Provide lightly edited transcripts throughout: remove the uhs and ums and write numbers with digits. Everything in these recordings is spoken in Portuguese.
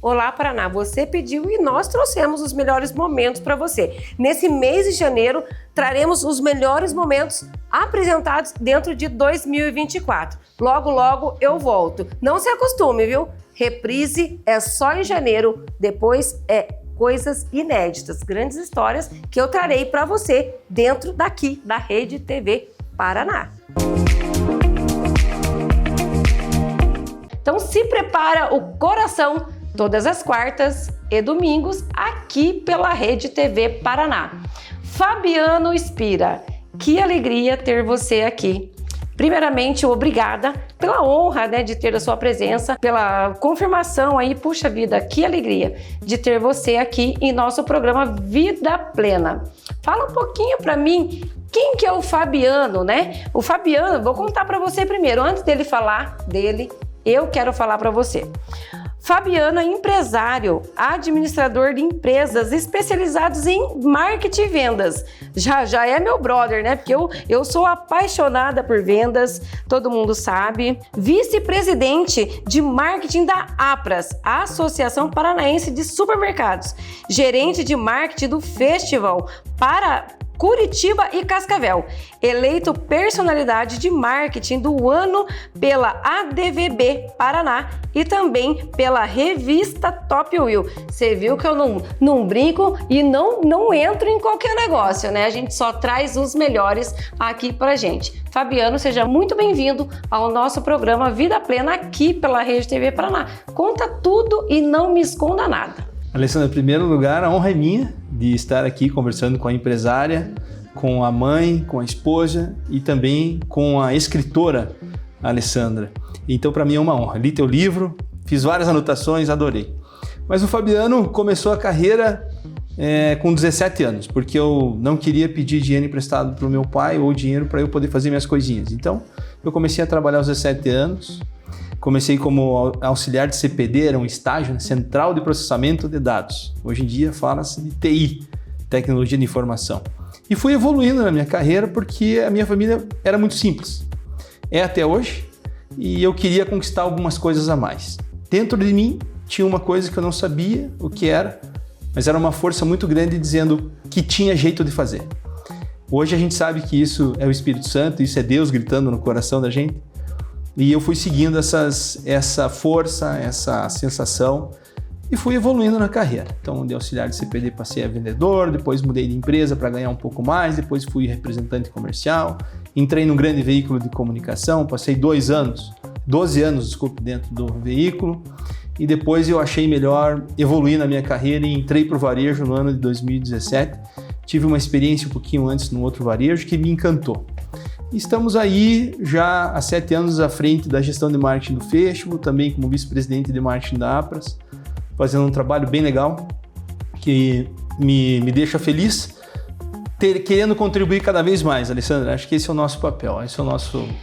Olá, Paraná, você pediu e nós trouxemos os melhores momentos para você. Nesse mês de janeiro, traremos os melhores momentos apresentados dentro de 2024. Logo, logo eu volto. Não se acostume, viu? Reprise é só em janeiro, depois é coisas inéditas, grandes histórias que eu trarei para você dentro daqui da Rede TV Paraná. Então se prepara o coração todas as quartas e domingos aqui pela Rede TV Paraná. Fabiano Spira, que alegria ter você aqui. Primeiramente, obrigada pela honra, de ter a sua presença, pela confirmação aí, puxa vida, que alegria de ter você aqui em nosso programa Vida Plena. Fala um pouquinho para mim, quem que é o Fabiano, O Fabiano, vou contar para você primeiro, antes dele falar dele, eu quero falar para você. Fabiano é empresário, administrador de empresas especializados em marketing e vendas. Já é meu brother, Porque eu sou apaixonada por vendas, todo mundo sabe. Vice-presidente de marketing da APRAS, Associação Paranaense de Supermercados. Gerente de marketing do Festival para Curitiba e Cascavel, eleito personalidade de marketing do ano pela ADVB Paraná e também pela revista Top Wheel. Você viu que eu não brinco e não entro em qualquer negócio, A gente só traz os melhores aqui pra gente. Fabiano, seja muito bem-vindo ao nosso programa Vida Plena aqui pela Rede TV Paraná. Conta tudo e não me esconda nada. Alessandra, em primeiro lugar, a honra é minha de estar aqui conversando com a empresária, com a mãe, com a esposa e também com a escritora Alessandra. Então, para mim é uma honra. Li teu livro, fiz várias anotações, adorei. Mas o Fabiano começou a carreira com 17 anos, porque eu não queria pedir dinheiro emprestado para o meu pai ou dinheiro para eu poder fazer minhas coisinhas. Então, eu comecei a trabalhar aos 17 anos. Comecei como auxiliar de CPD, era um estágio, Central de Processamento de Dados. Hoje em dia fala-se de TI, Tecnologia de Informação. E fui evoluindo na minha carreira porque a minha família era muito simples. É até hoje, e eu queria conquistar algumas coisas a mais. Dentro de mim tinha uma coisa que eu não sabia o que era, mas era uma força muito grande dizendo que tinha jeito de fazer. Hoje a gente sabe que isso é o Espírito Santo, isso é Deus gritando no coração da gente. E eu fui seguindo essa força, essa sensação e fui evoluindo na carreira. Então, de auxiliar de CPD passei a vendedor, depois mudei de empresa para ganhar um pouco mais, depois fui representante comercial, entrei num grande veículo de comunicação, passei 12 anos, dentro do veículo e depois eu achei melhor evoluir na minha carreira e entrei para o varejo no ano de 2017. Tive uma experiência um pouquinho antes no outro varejo que me encantou. Estamos aí já há 7 anos à frente da gestão de marketing do Festival, também como vice-presidente de marketing da APRAS, fazendo um trabalho bem legal, que me deixa feliz, querendo contribuir cada vez mais, Alessandra. Acho que esse é o nosso papel,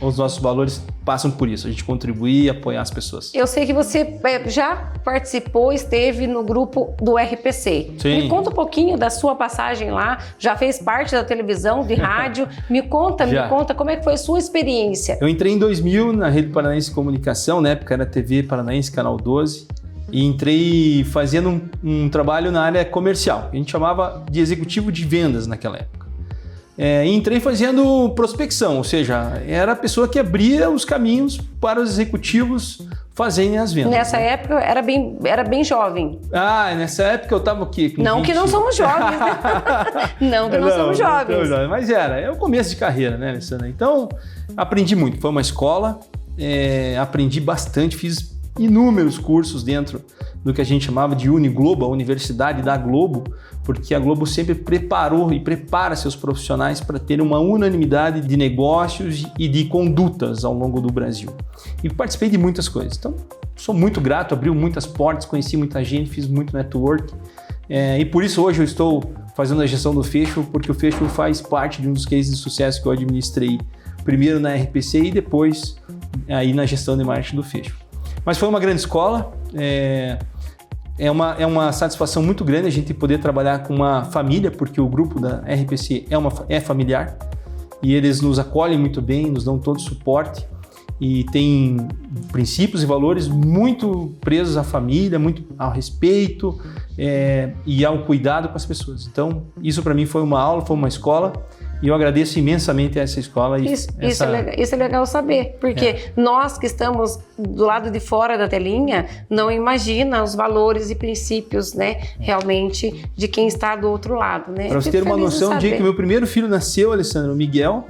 os nossos valores passam por isso, a gente contribuir e apoiar as pessoas. Eu sei que você já participou, esteve no grupo do RPC. Sim. Me conta um pouquinho da sua passagem lá, já fez parte da televisão, de rádio, me conta como é que foi a sua experiência. Eu entrei em 2000 na Rede Paranaense de Comunicação, na época era TV Paranaense, Canal 12, e entrei fazendo um trabalho na área comercial, a gente chamava de executivo de vendas naquela época. E entrei fazendo prospecção, ou seja, era a pessoa que abria os caminhos para os executivos fazerem as vendas. Nessa época era bem jovem. Nessa época eu estava aqui com 20... que não somos jovens. Não somos jovens. Mas é o começo de carreira, Alessandra? Então, aprendi muito, foi uma escola, aprendi bastante, fiz inúmeros cursos dentro do que a gente chamava de Uniglobo, a Universidade da Globo, porque a Globo sempre preparou e prepara seus profissionais para ter uma unanimidade de negócios e de condutas ao longo do Brasil. E participei de muitas coisas. Então, sou muito grato, abriu muitas portas, conheci muita gente, fiz muito network. E por isso hoje eu estou fazendo a gestão do Festival, porque o Festival faz parte de um dos cases de sucesso que eu administrei, primeiro na RPC e depois aí na gestão de marketing do Festival. Mas foi uma grande escola, é uma satisfação muito grande a gente poder trabalhar com uma família, porque o grupo da RPC é familiar e eles nos acolhem muito bem, nos dão todo o suporte e tem princípios e valores muito presos à família, muito ao respeito e ao cuidado com as pessoas. Então, isso para mim foi uma aula, foi uma escola, e eu agradeço imensamente a essa escola. Isso é legal saber, porque nós que estamos do lado de fora da telinha não imagina os valores e princípios, né, realmente, de quem está do outro lado, né? Para você ter uma noção, o dia que meu primeiro filho nasceu, Alessandra, o Miguel,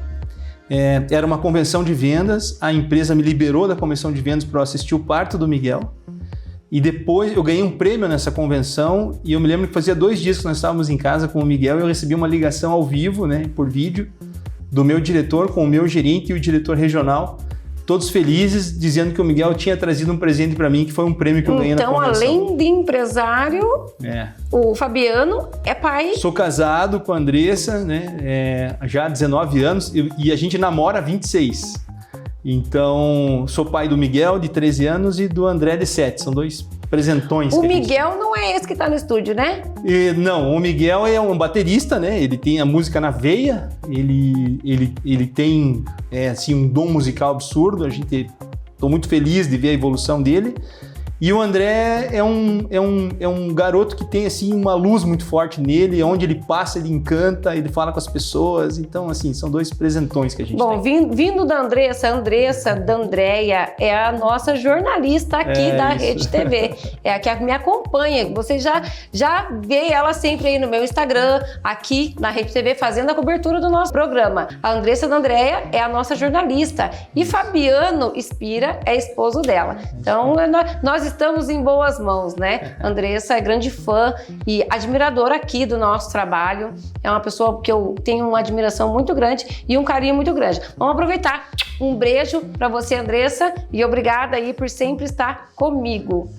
era uma convenção de vendas, a empresa me liberou da convenção de vendas para eu assistir o parto do Miguel, e depois eu ganhei um prêmio nessa convenção, e eu me lembro que fazia 2 dias que nós estávamos em casa com o Miguel, e eu recebi uma ligação ao vivo, né, por vídeo, do meu diretor com o meu gerente e o diretor regional, todos felizes, dizendo que o Miguel tinha trazido um presente para mim, que foi um prêmio que eu ganhei na convenção. Então, além de empresário, o Fabiano é pai. Sou casado com a Andressa, né, já há 19 anos, e a gente namora há 26. Então, sou pai do Miguel, de 13 anos, e do André, de 7. São 2 presentões. O Miguel não é esse que está no estúdio, né? Não, o Miguel é um baterista, né? Ele tem a música na veia, ele tem assim, um dom musical absurdo. Estou muito feliz de ver a evolução dele. E o André é um garoto que tem assim, uma luz muito forte nele, onde ele passa, ele encanta, ele fala com as pessoas. Então, assim, são 2 presentões que a gente tem. Bom, vindo da Andressa, da Andréia, é a nossa jornalista aqui da Rede TV. É a que me acompanha. Você já vê ela sempre aí no meu Instagram, aqui na Rede TV, fazendo a cobertura do nosso programa. A Andressa da Andréia é a nossa jornalista. E Fabiano Spira é esposo dela. Então, nós estamos em boas mãos, né? A Andressa é grande fã e admiradora aqui do nosso trabalho. É uma pessoa que eu tenho uma admiração muito grande e um carinho muito grande. Vamos aproveitar. Um beijo para você, Andressa, e obrigada aí por sempre estar comigo.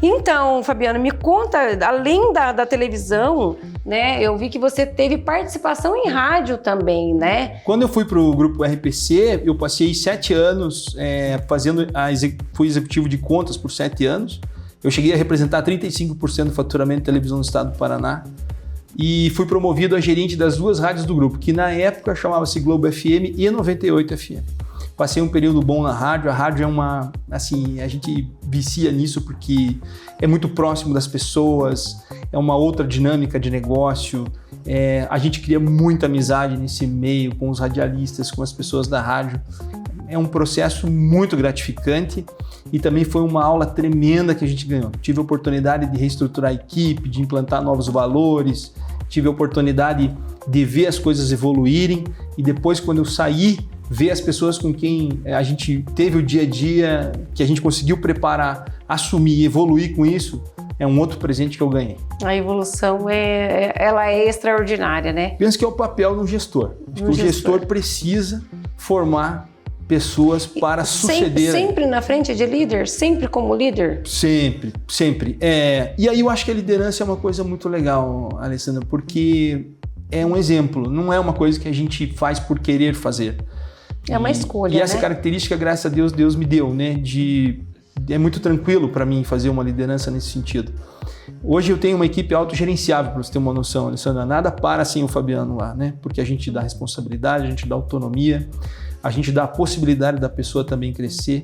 Então, Fabiano, me conta, além da televisão, né? Eu vi que você teve participação em rádio também, né? Quando eu fui para o grupo RPC, eu passei 7 anos fui executivo de contas por 7 anos. Eu cheguei a representar 35% do faturamento de televisão do estado do Paraná e fui promovido a gerente das 2 rádios do grupo, que na época chamava-se Globo FM e 98 FM. Passei um período bom na rádio. A rádio é a gente vicia nisso porque é muito próximo das pessoas, é uma outra dinâmica de negócio. A gente cria muita amizade nesse meio com os radialistas, com as pessoas da rádio. É um processo muito gratificante e também foi uma aula tremenda que a gente ganhou. Tive a oportunidade de reestruturar a equipe, de implantar novos valores, tive a oportunidade de ver as coisas evoluírem e depois, quando eu saí, ver as pessoas com quem a gente teve o dia a dia, que a gente conseguiu preparar, assumir, evoluir com isso, é um outro presente que eu ganhei. A evolução ela é extraordinária, né? Penso que é o papel do gestor. O gestor precisa formar pessoas para suceder. Sempre na frente de líder? Sempre como líder? Sempre, sempre. E aí eu acho que a liderança é uma coisa muito legal, Alessandra, porque é um exemplo, não é uma coisa que a gente faz por querer fazer. É uma escolha, e essa característica, graças a Deus, Deus me deu, né? É muito tranquilo para mim fazer uma liderança nesse sentido. Hoje eu tenho uma equipe autogerenciável, para você ter uma noção, Alessandra. Nada para sem o Fabiano lá, né? Porque a gente dá responsabilidade, a gente dá autonomia, a gente dá a possibilidade da pessoa também crescer.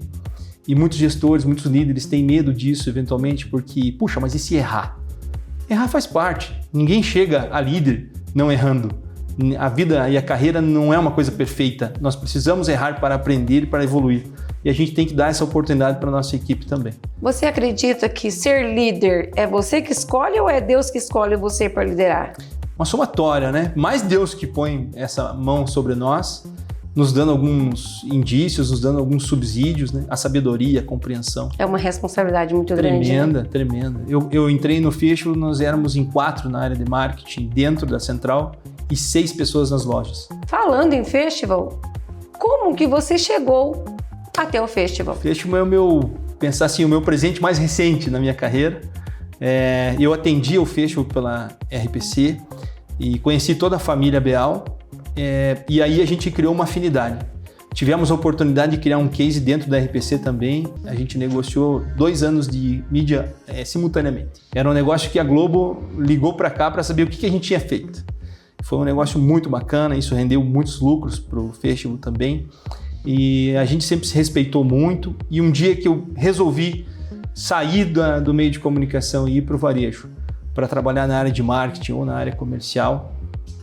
E muitos gestores, muitos líderes têm medo disso, eventualmente, porque, puxa, mas e se errar? Errar faz parte. Ninguém chega a líder não errando. A vida e a carreira não é uma coisa perfeita. Nós precisamos errar para aprender e para evoluir. E a gente tem que dar essa oportunidade para a nossa equipe também. Você acredita que ser líder é você que escolhe ou é Deus que escolhe você para liderar? Uma somatória, né? Mais Deus que põe essa mão sobre nós, nos dando alguns indícios, nos dando alguns subsídios, né? A sabedoria, a compreensão. É uma responsabilidade muito grande. Tremenda, tremenda. Eu entrei no Festival, nós éramos em 4 na área de marketing, dentro da central, e 6 pessoas nas lojas. Falando em festival, como que você chegou até o festival? O festival é o meu presente mais recente na minha carreira. Eu atendi o festival pela RPC e conheci toda a família Beal. E aí a gente criou uma afinidade. Tivemos a oportunidade de criar um case dentro da RPC também. A gente negociou 2 anos de mídia simultaneamente. Era um negócio que a Globo ligou para cá para saber o que a gente tinha feito. Foi um negócio muito bacana, isso rendeu muitos lucros para o festival também. e a gente sempre se respeitou muito. E um dia que eu resolvi sair do meio de comunicação e ir para o varejo para trabalhar na área de marketing ou na área comercial,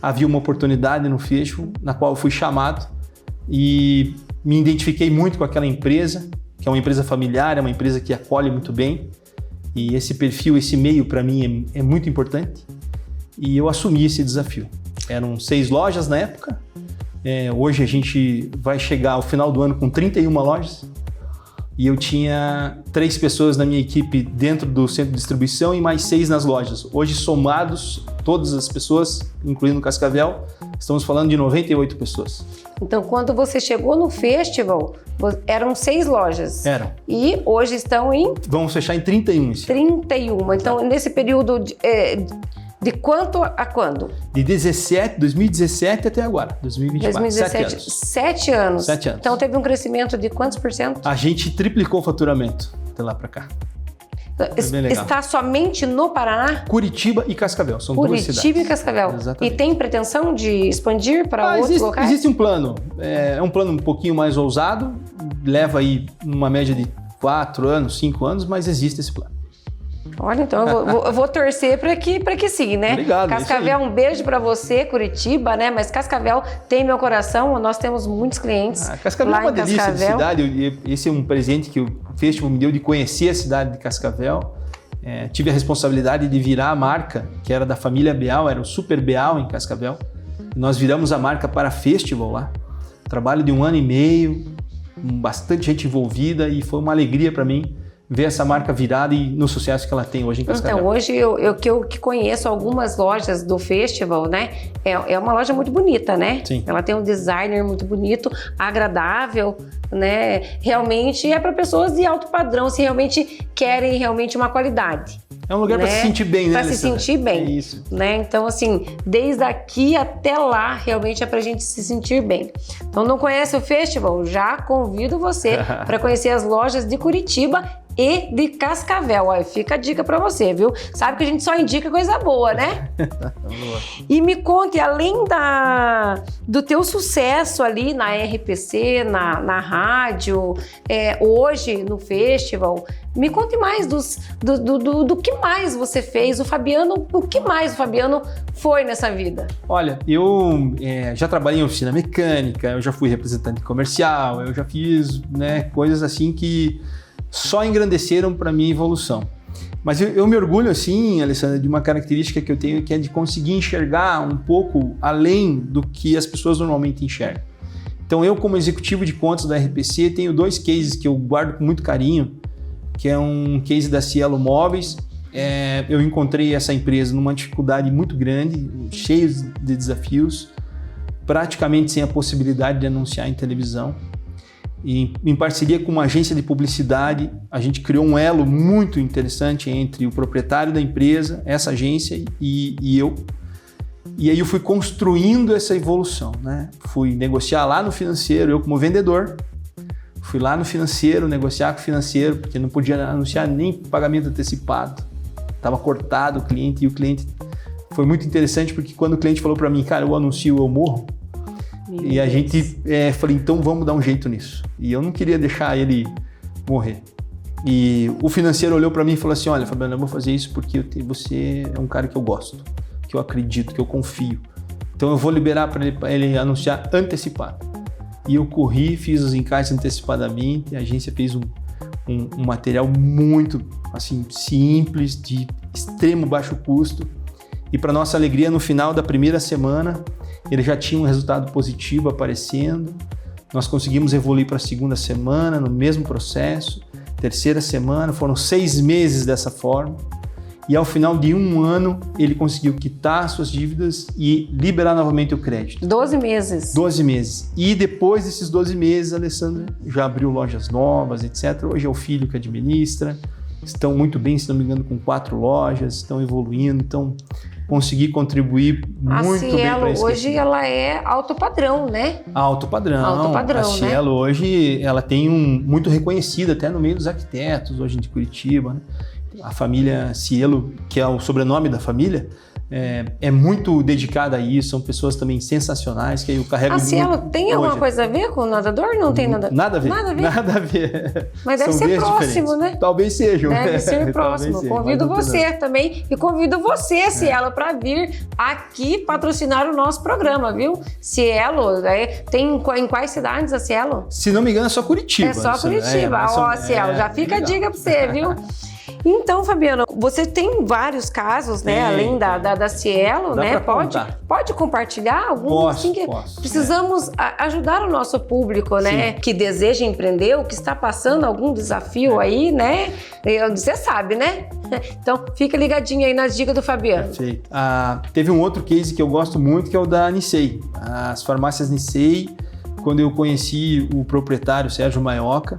havia uma oportunidade no Festival na qual eu fui chamado e me identifiquei muito com aquela empresa, que é uma empresa familiar, é uma empresa que acolhe muito bem, e esse perfil, esse meio para mim é muito importante, e eu assumi esse desafio. Eram 6 lojas na época, hoje a gente vai chegar ao final do ano com 31 lojas, e eu tinha 3 pessoas na minha equipe dentro do centro de distribuição e mais 6 nas lojas. Hoje, somados, todas as pessoas, incluindo o Cascavel, estamos falando de 98 pessoas. Então, quando você chegou no Festival, eram 6 lojas. Eram. E hoje estão em? Vamos fechar em 31. 31. Então, nesse período de quanto a quando? De 2017 até agora, 2024. 2017, 7 anos. 7 anos. Então, teve um crescimento de quantos por cento? A gente triplicou o faturamento de lá para cá. Está somente no Paraná? Curitiba e Cascavel, são 2 cidades. Curitiba e Cascavel. Exatamente. E tem pretensão de expandir para outros locais? Existe um plano, é um plano um pouquinho mais ousado, leva aí uma média de 4 anos, 5 anos, mas existe esse plano. Olha, então eu vou torcer para que sim, né? Obrigado. Cascavel, um beijo para você, Curitiba, né? Mas Cascavel tem meu coração, nós temos muitos clientes. Cascavel lá é uma delícia Cascavel. de cidade. Esse é um presente que o Festival me deu de conhecer a cidade de Cascavel. Tive a responsabilidade de virar a marca, que era da família Beal, era o Super Beal em Cascavel. Nós viramos a marca para Festival lá. Trabalho de 1 ano e meio, com bastante gente envolvida, e foi uma alegria para mim ver essa marca virada e no sucesso que ela tem hoje em Cascavel. Então, hoje eu que conheço algumas lojas do Festival, né? É uma loja muito bonita, né? Sim. Ela tem um designer muito bonito, agradável, né? Realmente é para pessoas de alto padrão, se realmente querem realmente uma qualidade. É um lugar para se sentir bem, né? Para se sentir bem. É isso. Né? Então, assim, desde aqui até lá, realmente é para a gente se sentir bem. Então, não conhece o Festival? Já convido você para conhecer as lojas de Curitiba e de Cascavel. Olha, fica a dica para você, viu? Sabe que a gente só indica coisa boa, né? E me conte, além do teu sucesso ali na RPC, na rádio, hoje no Festival, me conte mais do que mais você fez, o que mais o Fabiano foi nessa vida? Olha, eu já trabalhei em oficina mecânica, eu já fui representante comercial, eu já fiz, né, coisas assim que só engrandeceram para minha evolução. Mas eu me orgulho, assim, Alessandra, de uma característica que eu tenho, que é de conseguir enxergar um pouco além do que as pessoas normalmente enxergam. Então, eu, como executivo de contas da RPC, tenho 2 cases que eu guardo com muito carinho, que é um case da Cielo Móveis. Eu encontrei essa empresa numa dificuldade muito grande, cheia de desafios, praticamente sem a possibilidade de anunciar em televisão. E, em parceria com uma agência de publicidade, a gente criou um elo muito interessante entre o proprietário da empresa, essa agência e eu. E aí eu fui construindo essa evolução, né? Fui negociar lá no financeiro, eu como vendedor, fui lá no financeiro, negociar com o financeiro, porque não podia anunciar nem pagamento antecipado. Estava cortado o cliente, e o cliente foi muito interessante, porque quando o cliente falou para mim, cara, eu anuncio, eu morro, e a gente falei, então vamos dar um jeito nisso. E eu não queria deixar ele morrer. E o financeiro olhou para mim e falou assim, olha, Fabiano, eu vou fazer isso porque você é um cara que eu gosto, que eu acredito, que eu confio. Então eu vou liberar para ele anunciar antecipado. E eu corri, fiz os encartes antecipadamente, a agência fez um material muito assim, simples, de extremo baixo custo. E para nossa alegria, no final da primeira semana, ele já tinha um resultado positivo aparecendo. Nós conseguimos evoluir para a segunda semana, no mesmo processo. Terceira semana, foram 6 meses dessa forma. E ao final de 1 ano, ele conseguiu quitar suas dívidas e liberar novamente o crédito. 12 meses. 12 meses. E depois desses 12 meses, a Alessandra já abriu lojas novas, etc. Hoje é o filho que administra. Estão muito bem, se não me engano, com 4 lojas, estão evoluindo. Então, consegui contribuir muito bem para isso. Hoje ela é alto padrão, né? Alto padrão. Alto padrão, a Cielo, né? Hoje ela tem muito reconhecida até no meio dos arquitetos, hoje de Curitiba, né? A família Cielo, que é o sobrenome da família, é muito dedicada a isso, são pessoas também sensacionais, que eu carrego muito. A Cielo tem alguma coisa a ver com o nadador? Não tem nada? Nada a ver. Nada a ver. Nada a ver. Mas deve ser próximo, né? Talvez sejam. Deve ser próximo. Convido você também e convido você, Cielo, para vir aqui patrocinar o nosso programa, viu? Cielo, tem em quais cidades a Cielo? Se não me engano, é só Curitiba. É só Curitiba. Ó, Cielo, já fica a dica para você, viu? Então, Fabiano, você tem vários casos, né? Além da Cielo, né? Pode compartilhar alguns? Posso. Precisamos ajudar o nosso público, né? Que deseja empreender, ou que está passando algum desafio aí, né? Você sabe, né? Então, fica ligadinho aí nas dicas do Fabiano. Perfeito. Teve um outro case que eu gosto muito, que é o da Nicei. As farmácias Nicei, quando eu conheci o proprietário, Sérgio Maioca,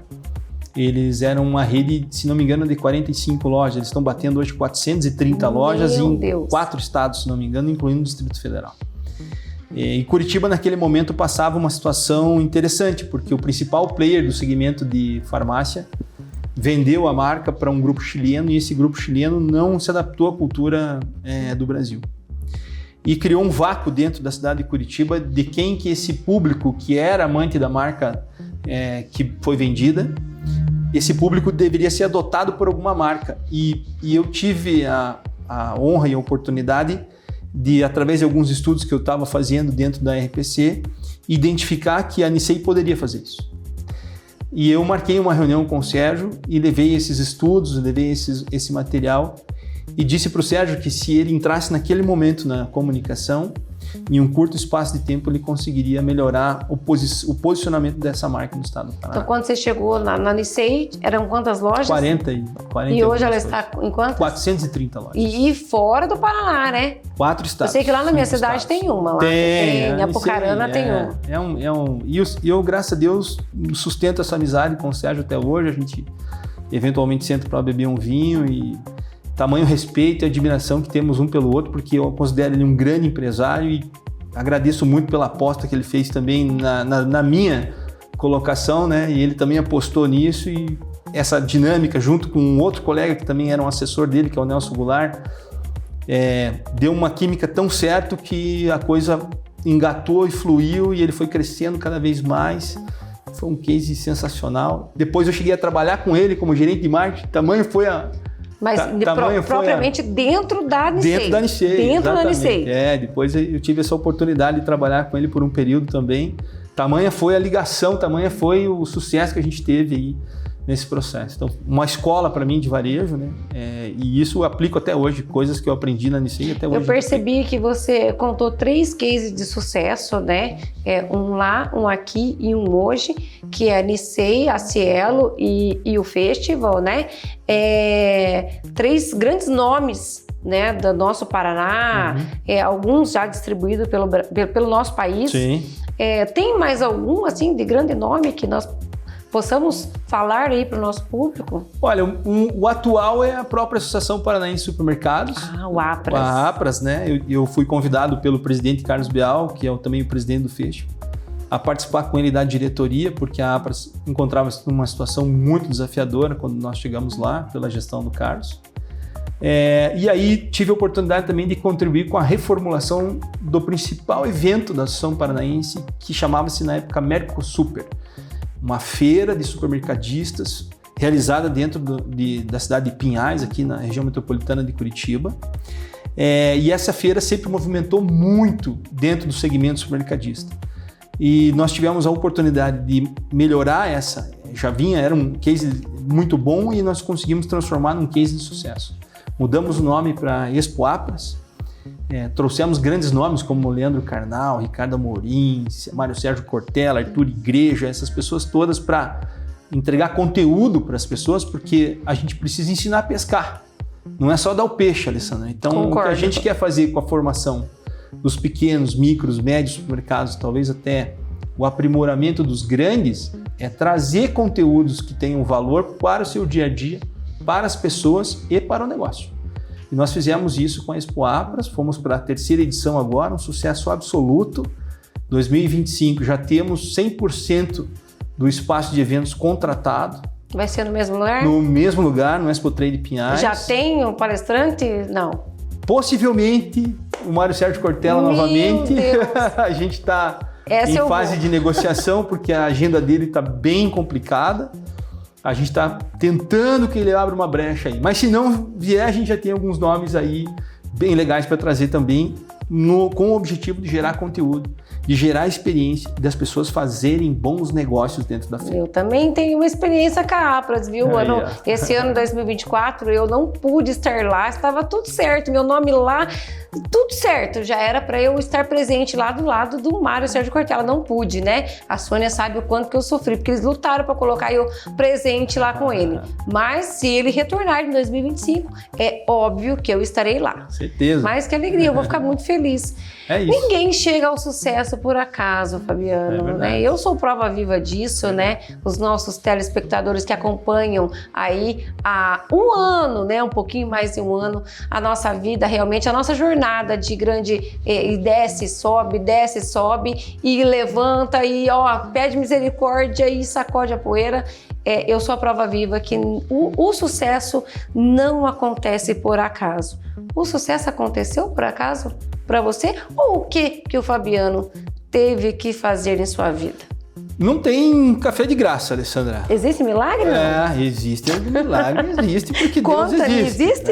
eles eram uma rede, se não me engano, de 45 lojas. Eles estão batendo hoje 430 lojas em 4 estados, se não me engano, incluindo o Distrito Federal. E Curitiba, naquele momento, passava uma situação interessante, porque o principal player do segmento de farmácia vendeu a marca para um grupo chileno, e esse grupo chileno não se adaptou à cultura do Brasil. E criou um vácuo dentro da cidade de Curitiba de quem que esse público, que era amante da marca que foi vendida, esse público deveria ser adotado por alguma marca. E eu tive a honra e a oportunidade de, através de alguns estudos que eu estava fazendo dentro da RPC, identificar que a Nicei poderia fazer isso. E eu marquei uma reunião com o Sérgio e levei esses estudos, levei esse material e disse para o Sérgio que se ele entrasse naquele momento na comunicação, em um curto espaço de tempo ele conseguiria melhorar o posicionamento dessa marca no estado do Paraná. Então, quando você chegou na Nicei, eram quantas lojas? 40 e hoje ela está em quantas? 430 lojas. E fora do Paraná, né? 4 estados. Eu sei que lá na minha cidade tem uma. Lá tem Apucarana tem uma. E eu, graças a Deus, sustento essa amizade com o Sérgio até hoje. A gente eventualmente senta para beber um vinho e tamanho respeito e admiração que temos um pelo outro, porque eu considero ele um grande empresário e agradeço muito pela aposta que ele fez também na minha colocação, né? E ele também apostou nisso, e essa dinâmica junto com um outro colega que também era um assessor dele, que é o Nelson Goulart, deu uma química tão certo que a coisa engatou e fluiu e ele foi crescendo cada vez mais. Foi um case sensacional. Depois eu cheguei a trabalhar com ele como gerente de marketing, tamanho foi Mas propriamente dentro da Nicei. Dentro da Nicei. Dentro da Nicei. Depois eu tive essa oportunidade de trabalhar com ele por um período também. Tamanha foi a ligação, tamanha foi o sucesso que a gente teve aí nesse processo. Então, uma escola para mim de varejo, né? E isso eu aplico até hoje, coisas que eu aprendi na Nicei até hoje. Eu percebi que você contou 3 cases de sucesso, né? Um lá, um aqui e um hoje, que é a Nicei, a Cielo e o Festival, né? 3 grandes nomes, né, do nosso Paraná, alguns já distribuídos pelo nosso país. Sim. Tem mais algum, assim, de grande nome que nós possamos falar aí para o nosso público? Olha, o atual é a própria Associação Paranaense de Supermercados. O APRAS. A APRAS, né? Eu fui convidado pelo presidente Carlos Bial, que é também o presidente do Festival, a participar com ele da diretoria, porque a APRAS encontrava-se numa situação muito desafiadora quando nós chegamos lá, pela gestão do Carlos. E aí tive a oportunidade também de contribuir com a reformulação do principal evento da Associação Paranaense, que chamava-se na época Mercosuper, uma feira de supermercadistas realizada dentro da cidade de Pinhais, aqui na região metropolitana de Curitiba. E essa feira sempre movimentou muito dentro do segmento supermercadista. E nós tivemos a oportunidade de melhorar era um case muito bom e nós conseguimos transformar num case de sucesso. Mudamos o nome para Expo APRAS, trouxemos grandes nomes como Leandro Carnal, Ricardo Amorim, Mário Sérgio Cortella, Arthur Igreja, essas pessoas todas para entregar conteúdo para as pessoas, porque a gente precisa ensinar a pescar. Não é só dar o peixe, Alessandra. Então, Concordo. O que a gente quer fazer com a formação dos pequenos, micros, médios supermercados, talvez até o aprimoramento dos grandes, é trazer conteúdos que tenham valor para o seu dia a dia, para as pessoas e para o negócio. E nós fizemos isso com a Expo APRAS, fomos para a 3ª edição agora, um sucesso absoluto. 2025 já temos 100% do espaço de eventos contratado. Vai ser no mesmo lugar? No mesmo lugar, no Expo Trade Pinhais. Já tem um palestrante? Não. possivelmente o Mário Sérgio Cortella Meu novamente. Deus. A gente está Essa em eu fase vou. de negociação, porque a agenda dele está bem complicada. A gente está tentando que ele abra uma brecha aí. Mas se não vier, a gente já tem alguns nomes aí bem legais para trazer também, com o objetivo de gerar conteúdo, de gerar experiência, das pessoas fazerem bons negócios dentro da feira. Eu também tenho uma experiência com a Apras, viu? Aí, ó. Esse ano 2024 eu não pude estar lá, estava tudo certo, meu nome lá, tudo certo, já era para eu estar presente lá do lado do Mário Sérgio Cortella, não pude, né? A Sônia sabe o quanto que eu sofri, porque eles lutaram para colocar eu presente lá com ele. Mas se ele retornar em 2025, é óbvio que eu estarei lá. Certeza. Mas que alegria, eu vou ficar muito feliz. É isso. Ninguém chega ao sucesso por acaso, Fabiano, É verdade. né? Eu sou prova viva disso, né? Os nossos telespectadores que acompanham aí há um ano, né? Um pouquinho mais de um ano, a nossa vida, realmente, a nossa jornada de grande e desce, sobe e levanta e ó, pede misericórdia e sacode a poeira. Eu sou a prova viva que o sucesso não acontece por acaso. O sucesso aconteceu por acaso para você? Ou o que o Fabiano teve que fazer em sua vida? Não tem café de graça, Alessandra. Existe milagre? Não? Existe milagre, existe porque Conta, Deus existe. existe?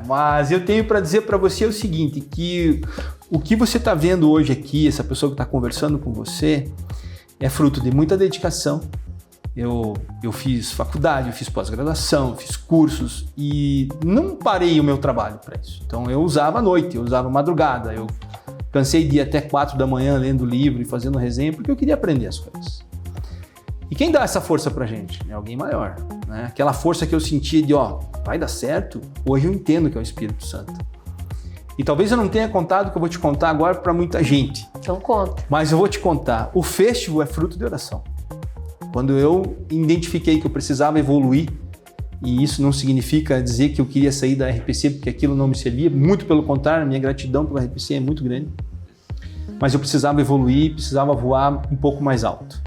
Mas eu tenho para dizer para você o seguinte, que o que você está vendo hoje aqui, essa pessoa que está conversando com você, é fruto de muita dedicação. Eu fiz faculdade, eu fiz pós-graduação, eu fiz cursos e não parei o meu trabalho para isso. Então eu usava à noite, eu usava madrugada, eu cansei de ir até 4 da manhã lendo livro e fazendo resenha porque eu queria aprender as coisas. E quem dá essa força pra gente? É alguém maior, né? Aquela força que eu sentia de, vai dar certo, hoje eu entendo que é o Espírito Santo. E talvez eu não tenha contado o que eu vou te contar agora para muita gente. Então conta. Mas eu vou te contar, o festival é fruto de oração. Quando eu identifiquei que eu precisava evoluir, e isso não significa dizer que eu queria sair da RPC porque aquilo não me servia, muito pelo contrário, minha gratidão pela RPC é muito grande, mas eu precisava evoluir, precisava voar um pouco mais alto.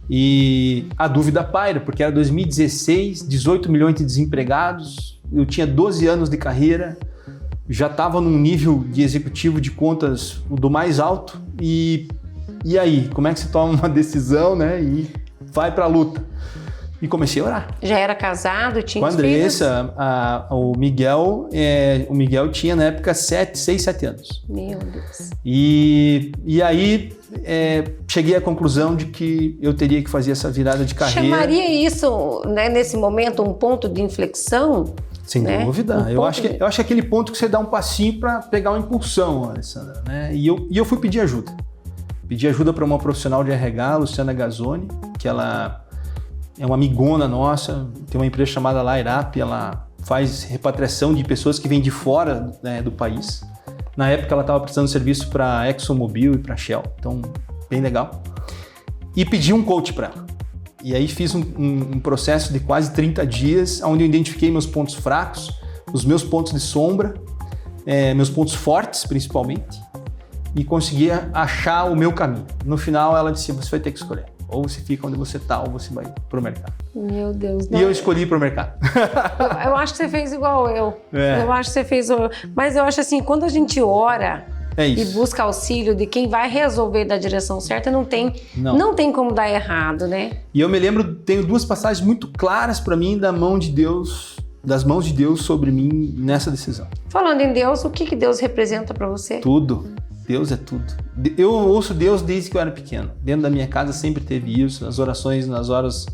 E a dúvida paira, porque era 2016, 18 milhões de desempregados, eu tinha 12 anos de carreira, já estava num nível de executivo de contas do mais alto, e aí, como é que se toma uma decisão, né? E vai pra luta. E comecei a orar. Já era casado, tinha Com a os filhos? Andressa, o Miguel tinha na época 6, 7 anos. Meu Deus. E aí cheguei à conclusão de que eu teria que fazer essa virada de carreira. Chamaria isso, né, nesse momento, um ponto de inflexão? Sem né? dúvida. Eu acho que aquele ponto que você dá um passinho para pegar uma impulsão, Alessandra. Né? E eu fui pedir ajuda. Pedi ajuda para uma profissional de RH, Luciana Gazzoni, que ela é uma amigona nossa, tem uma empresa chamada Lairap, ela faz repatriação de pessoas que vêm de fora, né, do país. Na época ela estava prestando serviço para ExxonMobil e para Shell, então bem legal. E pedi um coach para ela. E aí fiz um processo de quase 30 dias, onde eu identifiquei meus pontos fracos, os meus pontos de sombra, meus pontos fortes principalmente, e consegui achar o meu caminho. No final ela disse, você vai ter que escolher. Ou você fica onde você está, ou você vai pro mercado. Meu Deus. E eu escolhi pro mercado. Eu acho que você fez igual eu. É. Eu acho que você fez... Mas eu acho assim, quando a gente ora e isso. busca auxílio de quem vai resolver da direção certa, não tem como dar errado, né? E eu me lembro, tenho 2 passagens muito claras para mim das mãos de Deus sobre mim nessa decisão. Falando em Deus, o que Deus representa para você? Tudo. Deus é tudo. Eu ouço Deus desde que eu era pequeno. Dentro da minha casa sempre teve isso, nas orações, nas horas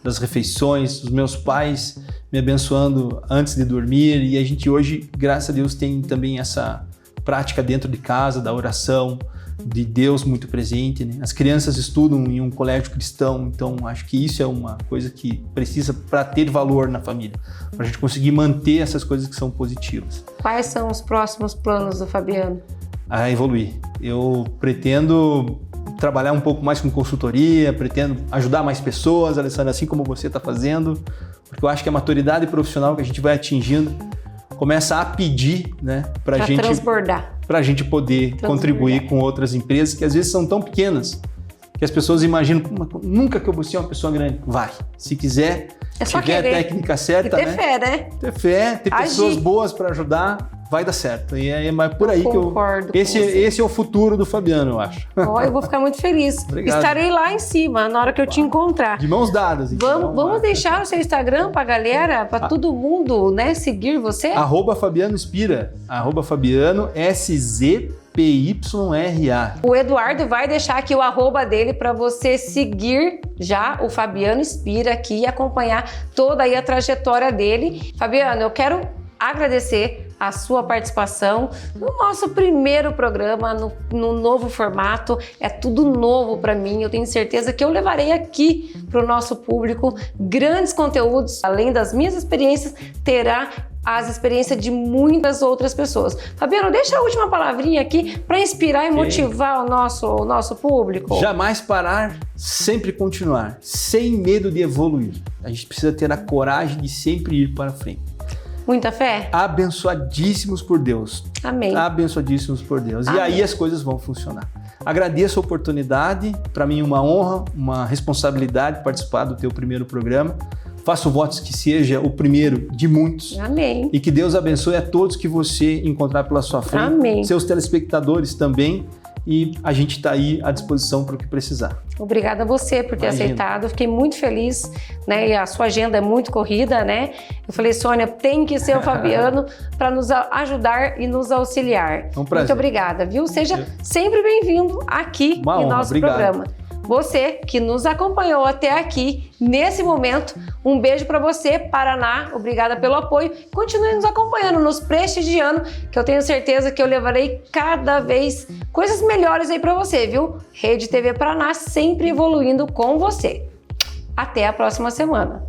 das refeições, os meus pais me abençoando antes de dormir, e a gente hoje, graças a Deus, tem também essa prática dentro de casa, da oração, de Deus muito presente, né? As crianças estudam em um colégio cristão, então acho que isso é uma coisa que precisa para ter valor na família, para a gente conseguir manter essas coisas que são positivas. Quais são os próximos planos do Fabiano? A evoluir. Eu pretendo trabalhar um pouco mais com consultoria, pretendo ajudar mais pessoas, Alessandra, assim como você está fazendo, porque eu acho que a maturidade profissional que a gente vai atingindo começa a pedir, né, para a gente poder contribuir com outras empresas que às vezes são tão pequenas que as pessoas imaginam, nunca que eu vou ser uma pessoa grande. Vai, se quiser, é só tiver a técnica certa, e ter fé, né? Ter fé, ter pessoas boas para ajudar. vai dar certo. E é por aí que concordo com você. Esse é o futuro do Fabiano, eu acho. Ó, eu vou ficar muito feliz. Obrigado. Estarei lá em cima na hora que eu te encontrar. De mãos dadas. Então, Vamos deixar o seu Instagram pra galera, pra todo mundo, né, seguir você? @Fabiano Spira, @Fabiano SZPYRA. O Eduardo vai deixar aqui o arroba dele para você seguir já o Fabiano Spira aqui e acompanhar toda aí a trajetória dele. Fabiano, eu quero agradecer a sua participação no nosso primeiro programa, no novo formato. É tudo novo para mim. Eu tenho certeza que eu levarei aqui para o nosso público grandes conteúdos. Além das minhas experiências, terá as experiências de muitas outras pessoas. Fabiano, deixa a última palavrinha aqui para inspirar e motivar o nosso público. Jamais parar, sempre continuar, sem medo de evoluir. A gente precisa ter a coragem de sempre ir para frente. Muita fé? Abençoadíssimos por Deus. Amém. Abençoadíssimos por Deus. Amém. E aí as coisas vão funcionar. Agradeço a oportunidade. Para mim, uma honra, uma responsabilidade participar do teu primeiro programa. Faço votos que seja o primeiro de muitos. Amém. E que Deus abençoe a todos que você encontrar pela sua frente. Amém. Seus telespectadores também. E a gente está aí à disposição para o que precisar. Obrigada a você por ter aceitado. Fiquei muito feliz, né? E a sua agenda é muito corrida, né? Eu falei, Sônia, tem que ser o Fabiano para nos ajudar e nos auxiliar. É um prazer. Muito obrigada, viu? Seja sempre bem-vindo aqui Uma em honra, nosso obrigado. programa. Você que nos acompanhou até aqui, nesse momento, um beijo para você, Paraná. Obrigada pelo apoio. Continue nos acompanhando, nos prestigiando, que eu tenho certeza que eu levarei cada vez coisas melhores aí para você, viu? Rede TV Paraná sempre evoluindo com você. Até a próxima semana.